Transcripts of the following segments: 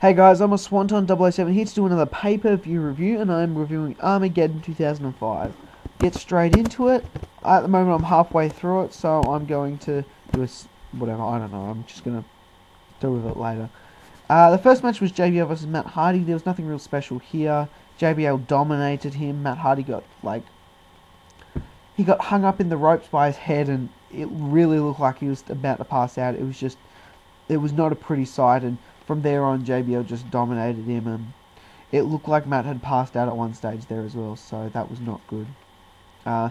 Hey guys, I'm a Swanton 007 here to do another pay-per-view review, and I'm reviewing Armageddon 2005. Get straight into it. At the moment I'm halfway through it, so I'm going to do whatever, I don't know, I'm just going to deal with it later. The first match was JBL versus Matt Hardy. There was nothing real special here. JBL dominated him. Matt Hardy he got hung up in the ropes by his head, and it really looked like he was about to pass out. It was not a pretty sight, and from there on, JBL just dominated him, and it looked like Matt had passed out at one stage there as well, so that was not good. Uh,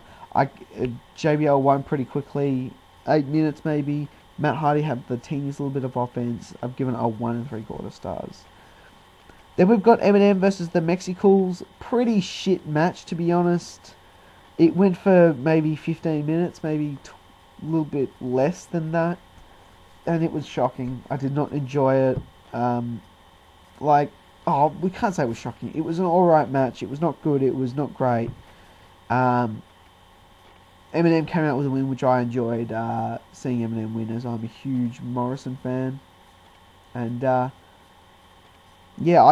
JBL won pretty quickly, 8 minutes maybe. Matt Hardy had the teeniest little bit of offense. I've given it a 1 3/4 stars. Then we've got Eminem versus the Mexicools. Pretty shit match, to be honest. It went for maybe 15 minutes, maybe a little bit less than that, and it was shocking. I did not enjoy it. We can't say it was shocking. It was an alright match. It was not good. It was not great. Eminem came out with a win, which I enjoyed seeing Eminem win, as I'm a huge Morrison fan. And I've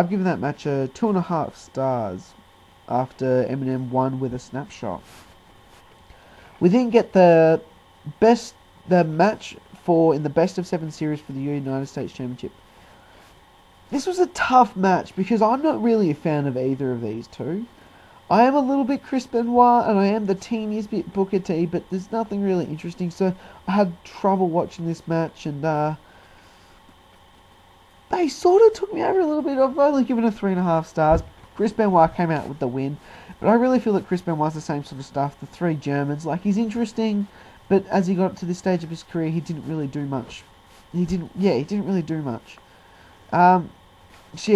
given that match a 2.5 stars after Eminem won with a snapshot. We then get the match in the best of 7 series for the United States Championship. This was a tough match because I'm not really a fan of either of these two. I am a little bit Chris Benoit and I am the teeniest bit Booker T, but there's nothing really interesting, so I had trouble watching this match, and they sort of took me over a little bit. I've only given it 3.5 stars. Chris Benoit came out with the win, but I really feel that Chris Benoit's the same sort of stuff. The 3 Germans, he's interesting, but as he got to this stage of his career, he didn't really do much. He didn't really do much.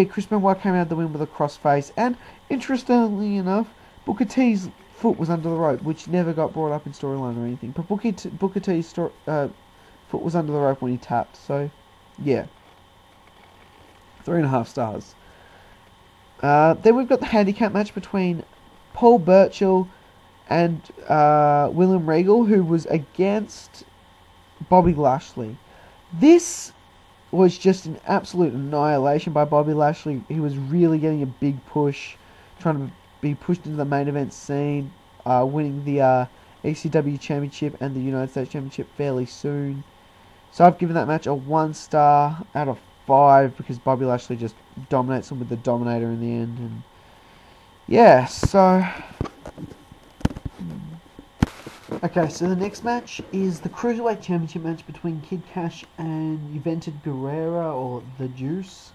Chris Benoit came out of the win with a crossface, and interestingly enough, Booker T's foot was under the rope, which never got brought up in storyline or anything. But Booker T's foot was under the rope when he tapped, so yeah, 3.5 stars. Then we've got the handicap match between Paul Burchill and William Regal, who was against Bobby Lashley. This was just an absolute annihilation by Bobby Lashley. He was really getting a big push, trying to be pushed into the main event scene, winning the ECW Championship and the United States Championship fairly soon. So I've given that match a 1 star out of 5 because Bobby Lashley just dominates him with the Dominator in the end. And yeah, so okay, so the next match is the Cruiserweight Championship match between Kid Kash and Juventud Guerrera, or The Juice.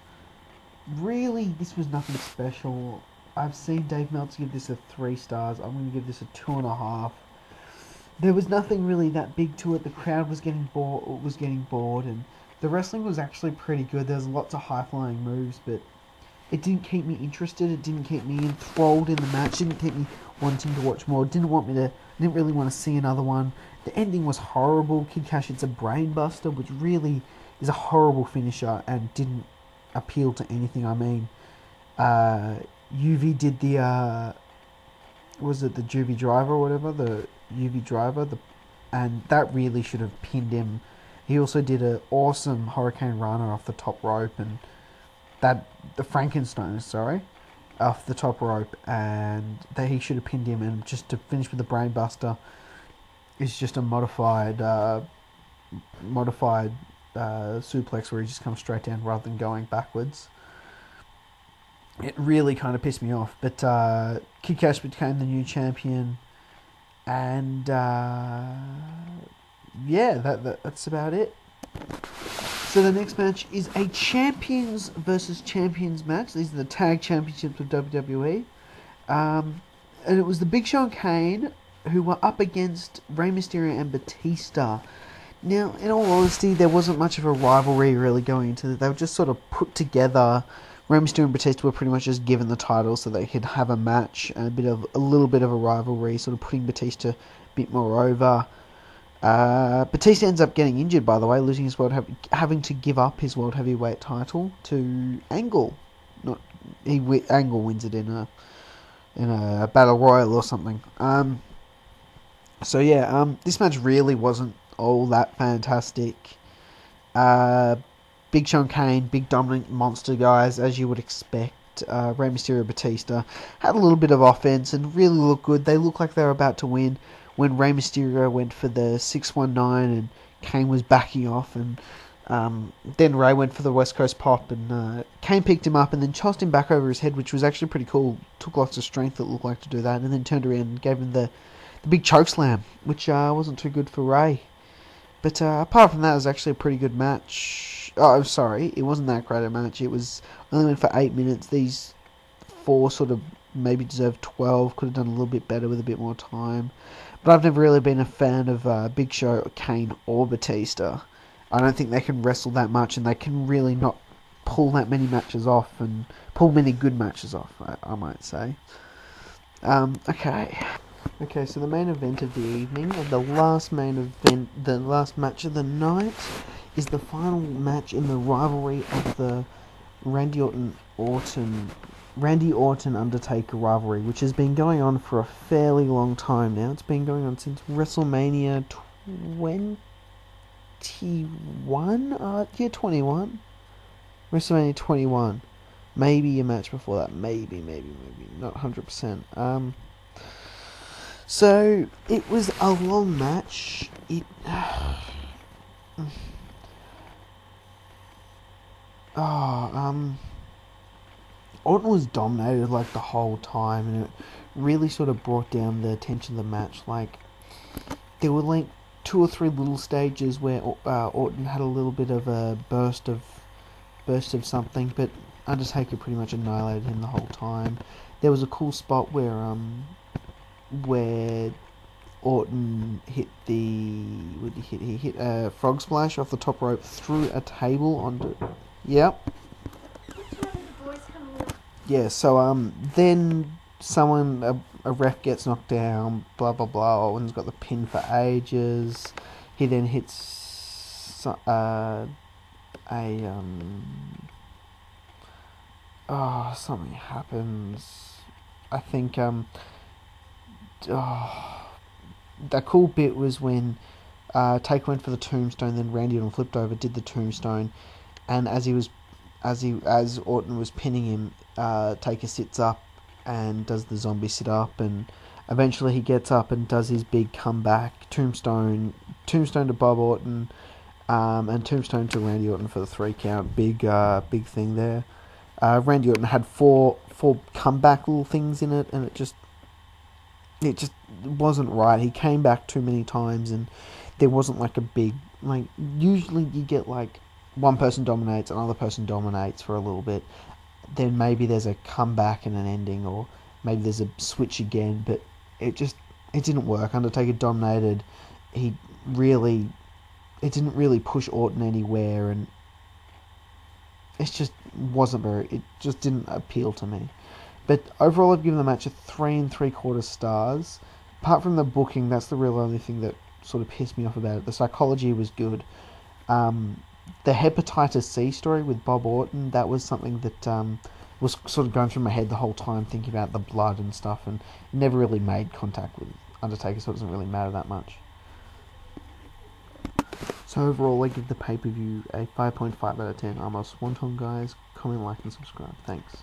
Really, this was nothing special. I've seen Dave Meltzer give this a 3 stars. I'm going to give this a 2.5. There was nothing really that big to it. The crowd was getting bored, and the wrestling was actually pretty good. There's lots of high-flying moves, but it didn't keep me interested. It didn't keep me enthralled in the match. It didn't keep me wanting to watch more. Didn't really want to see another one. The ending was horrible. Kid Kash hits a brainbuster, which really is a horrible finisher and didn't appeal to anything. I mean, UV did the the Juvie driver or whatever, the UV driver, and that really should have pinned him. He also did an awesome Hurricane Rana off the top rope, and the Frankenstein, off the top rope, and that he should have pinned him, and just to finish with the brainbuster is just a modified suplex where he just comes straight down rather than going backwards. It really kind of pissed me off, but Kid Kash became the new champion, and that's about it. So the next match is a champions versus champions match. These are the tag championships of WWE. And it was the Big Show and Kane who were up against Rey Mysterio and Batista. Now, in all honesty, there wasn't much of a rivalry really going into it. They were just sort of put together. Rey Mysterio and Batista were pretty much just given the title so they could have a match and a little bit of a rivalry, sort of putting Batista a bit more over. Batista ends up getting injured, by the way, losing his having to give up his world heavyweight title to Angle. Angle wins it in a battle royal or something. This match really wasn't all that fantastic. Big Show and Kane, big dominant monster guys, as you would expect. Rey Mysterio, Batista had a little bit of offense and really looked good. They looked like they were about to win when Rey Mysterio went for the 619 and Kane was backing off, and then Rey went for the West Coast pop, and Kane picked him up and then tossed him back over his head, which was actually pretty cool. Took lots of strength, it looked like, to do that, and then turned around and gave him the big choke slam, which wasn't too good for Rey. But apart from that, it was actually a pretty good match. Oh, sorry, it wasn't that great a match. It was only went for 8 minutes. These four sort of maybe deserved 12. Could have done a little bit better with a bit more time. But I've never really been a fan of Big Show, Kane, or Batista. I don't think they can wrestle that much, and they can really not pull that many matches off, and pull many good matches off, I might say. Okay, so the main event of the evening, and the last match of the night, is the final match in the rivalry of the Randy Orton Undertaker rivalry, which has been going on for a fairly long time now. It's been going on since WrestleMania 21. 21. WrestleMania 21. Maybe a match before that. Maybe. Not 100%. So, it was a long match. Orton was dominated like the whole time, and it really sort of brought down the tension of the match. Like, there were like 2 or 3 little stages where Orton had a little bit of a burst of something, but Undertaker pretty much annihilated him the whole time. There was a cool spot where Orton hit he hit a frog splash off the top rope through a table onto. Yep. Yeah. So then someone a ref gets knocked down. Blah blah blah. Orton's got the pin for ages. He then hits something happens. I think that cool bit was when Taker went for the tombstone, then Randy Orton flipped over, did the tombstone, and as Orton was pinning him, Taker sits up and does the zombie sit up, and eventually he gets up and does his big comeback, tombstone to Bob Orton, and tombstone to Randy Orton for the 3 count. Big thing there. Randy Orton had four comeback little things in it, and it just wasn't right. He came back too many times, and there wasn't like a big, like, usually you get like one person dominates, another person dominates for a little bit, then maybe there's a comeback and an ending, or maybe there's a switch again, but it didn't work. Undertaker dominated. It didn't really push Orton anywhere, and it just didn't appeal to me. But overall, I've given the match a 3 3/4 stars. Apart from the booking, that's the real only thing that sort of pissed me off about it. The psychology was good. The hepatitis C story with Bob Orton, that was something that was sort of going through my head the whole time, thinking about the blood and stuff, and never really made contact with Undertaker, so it doesn't really matter that much. So overall, I give the pay-per-view a 5.5 out of 10. I'm a Swanton, guys. Comment, like, and subscribe. Thanks.